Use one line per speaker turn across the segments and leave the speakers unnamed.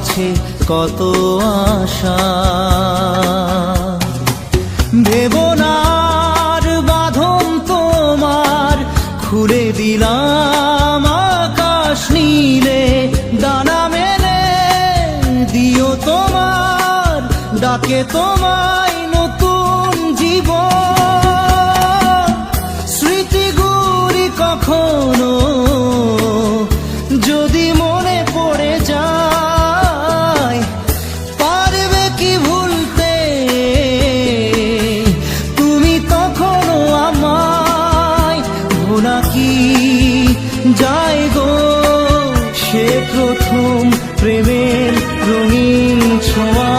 আছে কত আশা। ভেবো না আর বাঁধন তোমার, খুলে দিলাম আকাশ নীলে, ডানা মেলে দিও তোমার ডাকে তোমায় নতুন জীবন। স্মৃতিগুলি কখনো যদি মনে পড়ে যায়, পারবে কি ভুলতে তুমি তখনো আমায়? ভোলা কি যায় গো সে প্রথম প্রেমের রঙিন ছোঁয়া।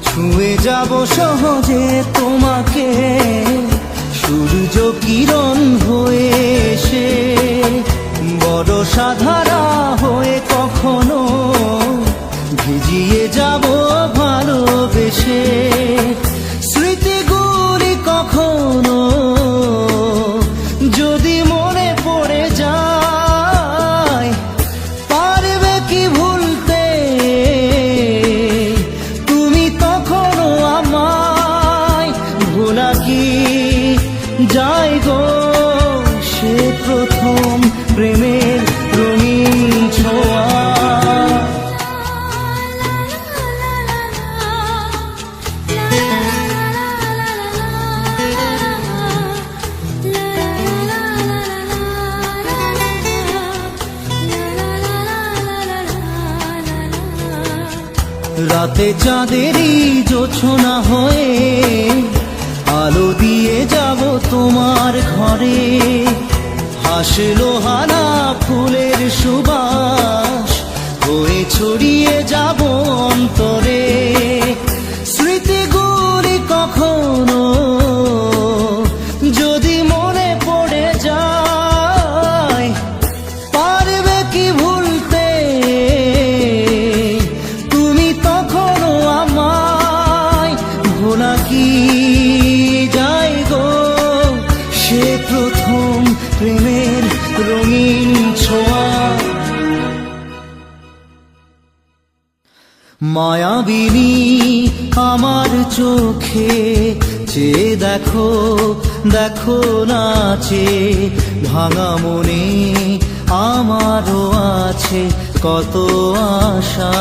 ছুঁয়ে যাব সহজে তোমাকে সূর্য কিরণ হয়ে এসে, বর্ষা ধারা হয়ে কখনো ভিজিয়ে যাব ভালোবেসে। স্মৃতিগুলি কখনো যদি মনে পড়ে যায়, পারবে কি ভুলতে তুমি তখনো আমায়? ভোলা কি যায় গো সে প্রথম প্রেমের রঙিন ছোঁয়া। রাতে চাঁদেরই জোছনা হয়ে আলো দিয়ে যাব তোমার ঘরে, হাসলো হানা ফুলের সুবাস হয়ে ছড়িয়ে যাব অন্তরে। স্মৃতিগুলি কখনো যদি মনে পড়ে যায়, পারবে কি ভুলতে তুমি তখনো আমায়? ভোলা কি যায় গো সে প্রথম প্রেমের রঙিন ছোঁয়া। মায়াবিনী আমার চোখে চেয়ে দেখো, দেখো নাচে ভাঙা মনে আমারও আছে কত আশা।